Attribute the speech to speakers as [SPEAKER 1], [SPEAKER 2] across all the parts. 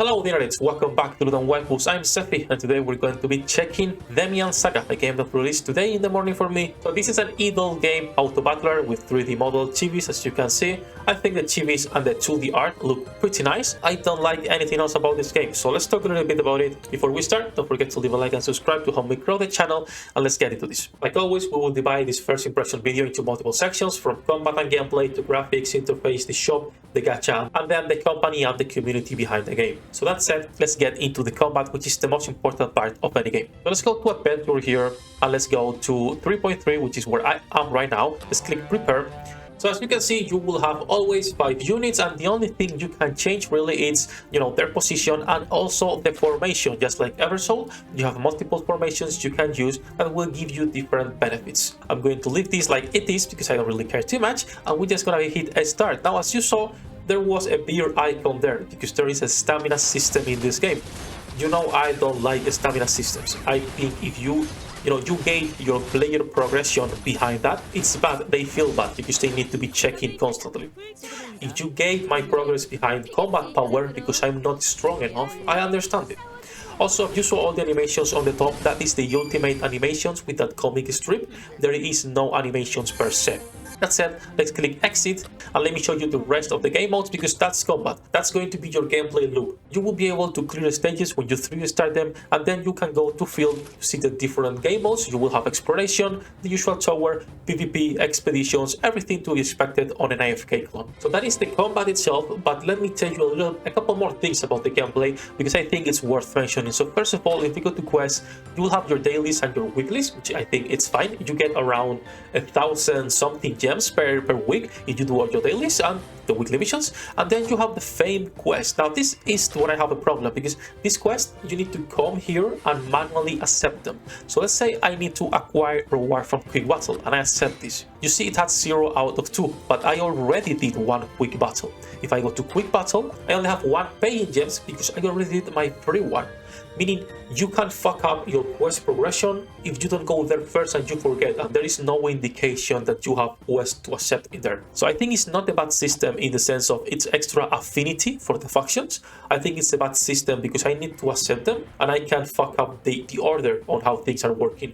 [SPEAKER 1] Hello degenerates, welcome back to Waifus. I'm Sefhi, and today we're going to be checking Demian Saga, a game that released today in the morning for me. So this is an idle game auto battler with 3D model chibis, as you can see. I think the chibis and the 2D art look pretty nice. I don't like anything else about this game, so let's talk a little bit about it. Before we start, don't forget to leave a like and subscribe to help me grow the channel, and let's get into this. Like always, we will divide this first impression video into multiple sections, from combat and gameplay to graphics, interface, the shop, the gacha, and then the company and the community behind the game. So that said, let's get into the combat, which is the most important part of any game. So let's go to adventure here, and let's go to 3.3, which is where I am right now. Let's click prepare. So as you can see, you will have always 5 units, and the only thing you can change really is, their position and also the formation. Just like Eversoul, you have multiple formations you can use that will give you different benefits. I'm going to leave this like it is because I don't really care too much, and we're just gonna hit a start. Now, as you saw, there was a beer icon there because there is a stamina system in this game. I don't like stamina systems. I think if you gauge your player progression behind that, it's bad. They feel bad because they need to be checking constantly. If you gauge my progress behind combat power because I'm not strong enough, I understand it. Also, if you saw all the animations on the top, that is the ultimate animations with that comic strip. There is no animations per se. That said, let's click exit, and let me show you the rest of the game modes, because that's combat. That's going to be your gameplay loop. You will be able to clear stages when you 3D start them, and then you can go to field to see the different game modes. You will have exploration, the usual tower, PvP, expeditions, everything to be expected on an AFK clone. So that is the combat itself, but let me tell you a couple more things about the gameplay, because I think it's worth mentioning. So first of all, if you go to quests, you will have your dailies and your weeklies, which I think it's fine. You get around 1,000 something gems per week if you do all your dailies and the weekly missions. And then you have the fame quest. Now this is where I have a problem, because this quest, you need to come here and manually accept them. So let's say I need to acquire reward from quick battle, and I accept this. You see it has 0 out of 2, but I already did 1 quick battle. If I go to quick battle, I only have 1 paying gems because I already did my free one. Meaning you can fuck up your quest progression if you don't go there first and you forget, and there is no indication that you have quests to accept in there. So I think it's not a bad system in the sense of its extra affinity for the factions. I think it's a bad system because I need to accept them, and I can fuck up the order on how things are working.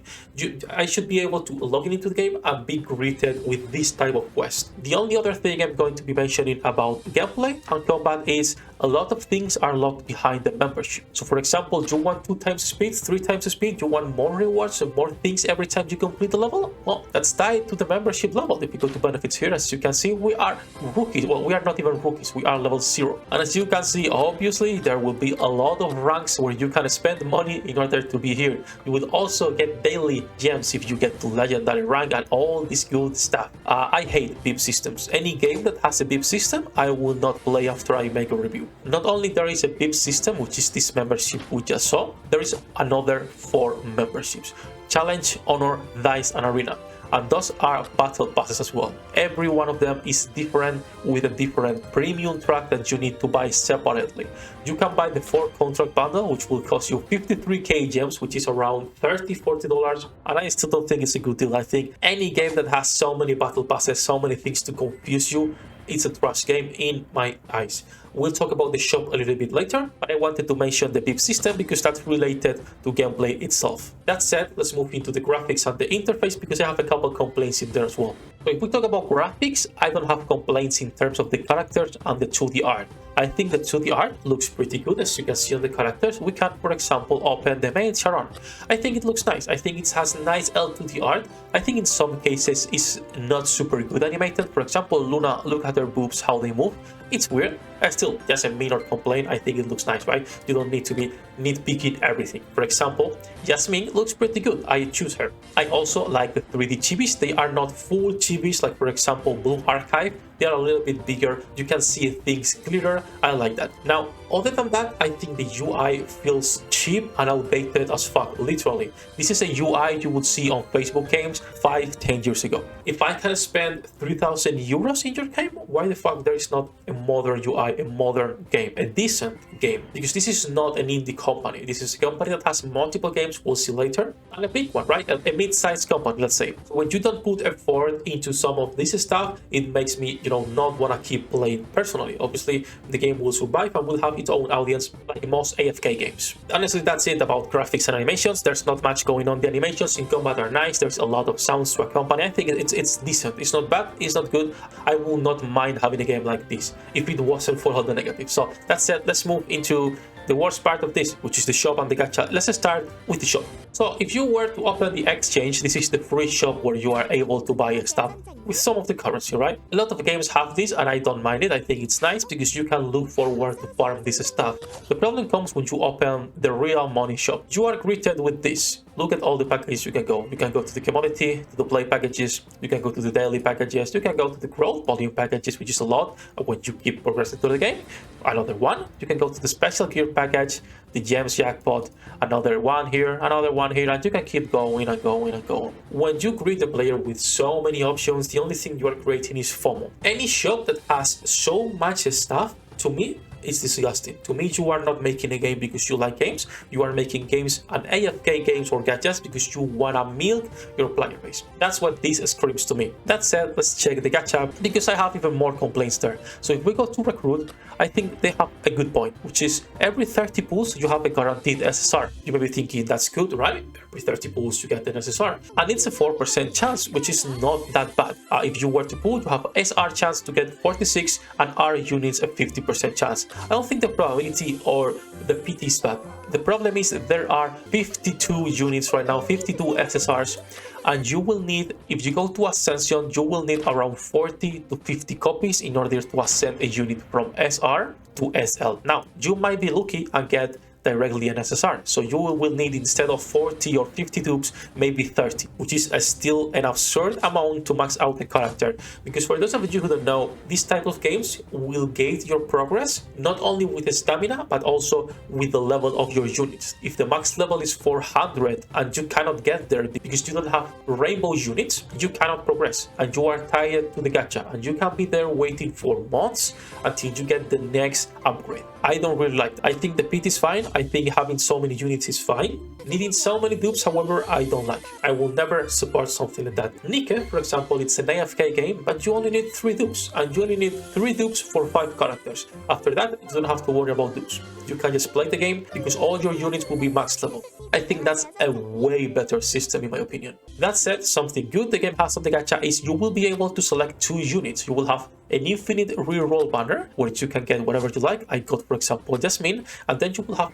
[SPEAKER 1] I should be able to log into the game and be greeted with this type of quest. The only other thing I'm going to be mentioning about gameplay and combat is a lot of things are locked behind the membership. So for example, you want 2 times speed, 3 times speed, you want more rewards and more things every time you complete the level? Well, that's tied to the membership level. If you go to benefits here, as you can see, we are rookies. Well, we are not even rookies, we are level 0. And as you can see, obviously, there will be a lot of ranks where you can spend money in order to be here. You will also get daily gems if you get to legendary rank and all this good stuff. I hate VIP systems. Any game that has a VIP system, I will not play after I make a review. Not only there is a VIP system, which is this membership we just saw, there is another 4 memberships: Challenge, Honor, Dice, and Arena. And those are battle passes as well. Every one of them is different, with a different premium track that you need to buy separately. You can buy the 4 contract bundle, which will cost you 53k gems, which is around $30–40, and I still don't think it's a good deal. I think any game that has so many battle passes, so many things to confuse you, it's a trash game in my eyes. We'll talk about the shop a little bit later, but I wanted to mention the VIP system because that's related to gameplay itself. That said, let's move into the graphics and the interface, because I have a couple complaints in there as well. So if we talk about graphics, I don't have complaints in terms of the characters and the 2D art. I think the 2D art looks pretty good, as you can see on the characters. We can, for example, open the main Sharon. I think it looks nice. I think it has nice L2D art. I think in some cases it's not super good animated. For example, Luna, look at her boobs, how they move. It's weird. Still, just a minor complaint. I think it looks nice, right? You don't need to be nitpicking everything. For example, Jasmine looks pretty good. I choose her. I also like the 3D chibis. They are not full chibis, like for example, Bloom Archive. They are a little bit bigger. You can see things clearer. I like that. Now, other than that, I think the UI feels cheap and outdated as fuck, literally. This is a UI you would see on Facebook games 5–10 years ago. If I can spend 3,000 euros in your game, why the fuck there is not a modern UI, a modern game, a decent game? Because this is not an indie company. This is a company that has multiple games, we'll see later, and a big one, right? A mid-sized company, let's say. So when you don't put effort into some of this stuff, it makes me not want to keep playing personally. Obviously, the game will survive and will have its own audience like most AFK games. Honestly, that's it about graphics and animations. There's not much going on. The animations in combat are nice. There's a lot of sounds to accompany. I think it's decent. It's not bad. It's not good. I will not mind having a game like this if it wasn't for all the negatives. So that said, let's move into the worst part of this, which is the shop and the gacha. Let's start with the shop. So if you were to open the exchange, this is the free shop where you are able to buy stuff with some of the currency, right? A lot of games have this and I don't mind it. I think it's nice because you can look forward to farm this stuff. The problem comes when you open the real money shop. You are greeted with this. Look at all the packages you can go. You can go to the commodity, to the play packages, you can go to the daily packages, you can go to the growth volume packages, which is a lot when you keep progressing through the game. Another one, you can go to the special gear package, the gems jackpot, another one here, and you can keep going and going and going. When you greet the player with so many options, the only thing you are creating is FOMO. Any shop that has so much stuff, to me, it's disgusting. To me, you are not making a game because you like games. You are making games and AFK games or gachas because you wanna milk your player base. That's what this screams to me. That said, let's check the gacha because I have even more complaints there. So if we go to recruit, I think they have a good point, which is every 30 pulls you have a guaranteed SSR. You may be thinking that's good, right? Every 30 pulls you get an SSR, and it's a 4% chance, which is not that bad. If you were to pull, you have SR chance to get 46 and R units a 50% chance. I don't think the probability or the PT is bad. The problem is that there are 52 units right now, 52 SSRs, and you will need, if you go to Ascension, you will need around 40 to 50 copies in order to ascend a unit from SR to SL. Now, you might be lucky and get directly an SSR, so you will need, instead of 40 or 50 dupes, maybe 30, which is still an absurd amount to max out the character. Because for those of you who don't know, these type of games will gauge your progress not only with the stamina but also with the level of your units. If the max level is 400 and you cannot get there because you don't have rainbow units, you cannot progress and you are tied to the gacha, and you can be there waiting for months until you get the next upgrade. I don't really like it. I think the pit is fine. I think having so many units is fine. Needing so many dupes, however, I don't like. I will never support something like that. Nike, for example, it's an AFK game, but you only need 3 dupes, and you only need 3 dupes for 5 characters. After that, you don't have to worry about dupes. You can just play the game because all your units will be max level. I think that's a way better system in my opinion. That said, something good the game has on the gacha is you will be able to select 2 units. You will have an infinite reroll banner where you can get whatever you like. I got, for example, Jasmine, and then you will have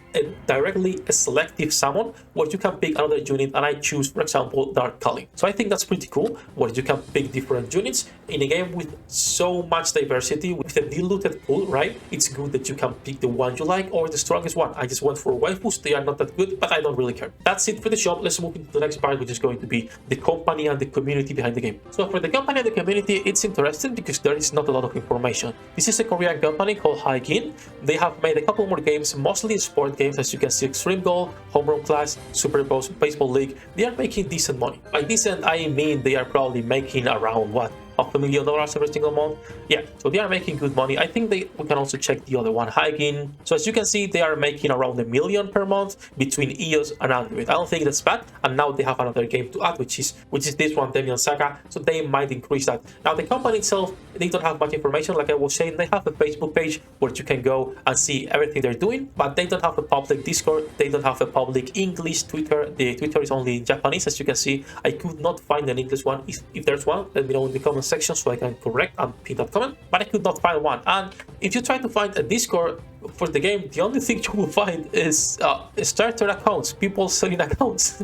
[SPEAKER 1] directly a selective summon where you can pick another unit, and I choose, for example, Dark Calling. So I think that's pretty cool, where you can pick different units in a game with so much diversity, with a diluted pool, right? It's good that you can pick the one you like or the strongest one. I just went for Waifus. They are not that good, but I don't really care. That's it for the shop. Let's move into the next part, which is going to be the company and the community behind the game. So for the company and the community, it's interesting because there is not a lot of information. This is a Korean company called Haegin. They have made a couple more games, mostly sport games, as you can see: Extreme Goal, Home Run Class, Super Bowl, Baseball League. They are making decent money. By decent, I mean they are probably making around what, $500,000 every single month. Yeah, so they are making good money. I think we can also check the other one, Haegin. So as you can see, they are making around $1 million per month between iOS and Android. I don't think that's bad. And now they have another game to add, which is this one, Demian Saga. So they might increase that. Now the company itself, they don't have much information. Like I was saying, they have a Facebook page where you can go and see everything they're doing, but they don't have a public Discord. They don't have a public English Twitter. The Twitter is only in Japanese, as you can see. I could not find an English one. If there's one, let me know in the comment section so I can correct and pin that comment, but I could not find one. And if you try to find a Discord for the game, the only thing you will find is starter accounts, people selling accounts.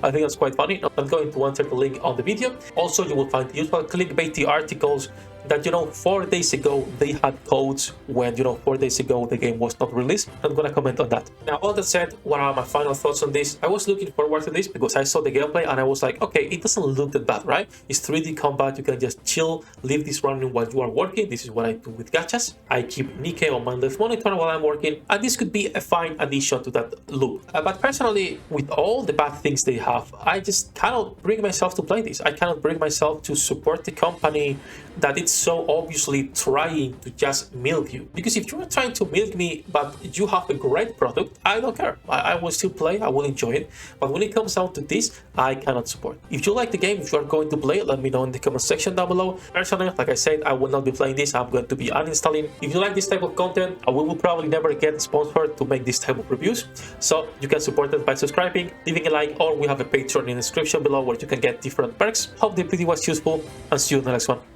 [SPEAKER 1] I think that's quite funny. I'm going to enter the link on the video. Also, you will find the usual clickbaity articles that, 4 days ago they had codes when 4 days ago the game was not released. I'm gonna comment on that. Now, all that said, what are my final thoughts on this? I was looking forward to this because I saw the gameplay and I was like, okay, it doesn't look that bad, right? It's 3D combat. You can just chill, leave this running while you are working. This is what I do with gachas. I keep Nike on my left monitor while I'm working, and this could be a fine addition to that loop. But personally, with all the bad things they have, I just cannot bring myself to play this. I cannot bring myself to support the company that it's so obviously trying to just milk you. Because if you're trying to milk me, but you have a great product, I don't care. I will still play, I will enjoy it. But when it comes down to this, I cannot support. If you like the game, if you are going to play it, let me know in the comment section down below. Personally, like I said, I will not be playing this. I'm going to be uninstalling. If you like this type of content, I will probably never get sponsored to make this type of reviews. So you can support it by subscribing, leaving a like, or we have a Patreon in the description below where you can get different perks. Hope the video was useful, and see you in the next one.